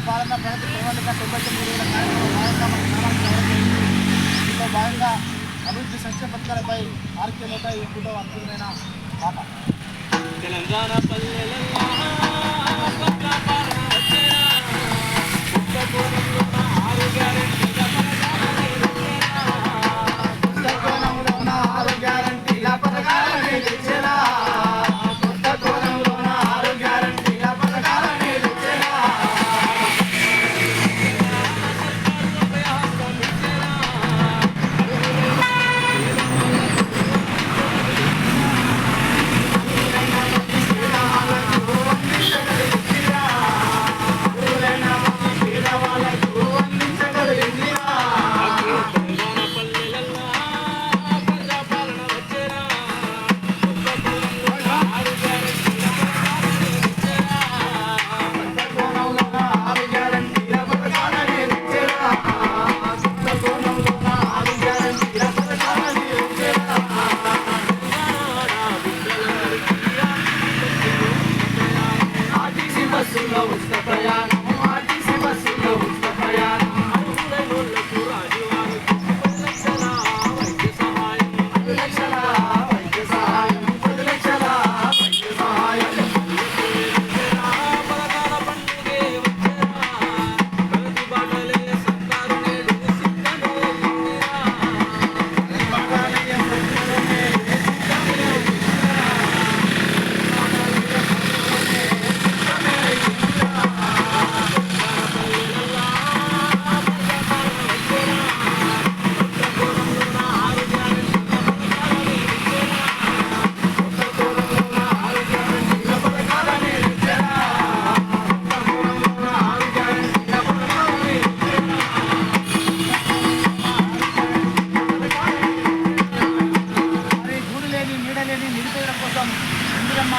పాలన ప్రగతి ప్రణాళిక 99 కార్యక్రమం భాగంగా మన గ్రామానికి దీంట్లో భాగంగా అభివృద్ధి సంక్షేమ పథకాలపై ఆర్కే నోట ఈ ఫోటో అద్భుతమైన పాట. తెలంగాణ పల్లెలలో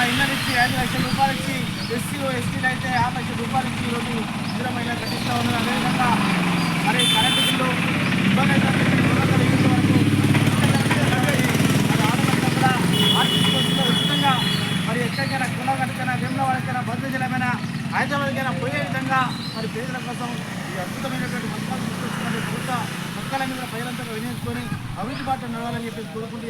ఇళ్ళ నుంచి 5 లక్షల రూపాయలు ఇచ్చి ఎస్సీ ఎస్టీలు అయితే 5 లక్షల రూపాయలు ఇచ్చి ఈరోజు ఇందిరా మహిళ కట్టిస్తూ ఉన్నారు. అదేవిధంగా మరి కరెంటు బిల్లు ఇబ్బంది కూడా ఆర్టీసీ బస్సులో ఉచితంగా మరి ఎక్కడికైనా కులగడికైనా వేములవాడకైనా భద్రాచలమైనా హైదరాబాద్కైనా పోయే విధంగా మరి పేదల కోసం ఈ అద్భుతమైనటువంటి పథకాలు తీసుకొస్తున్న ప్రభుత్వ పథకాల మీద ప్రజలంతా వినియోగించుకొని అభివృద్ధి బాట నడవాలని చెప్పి కోరుకుంటూ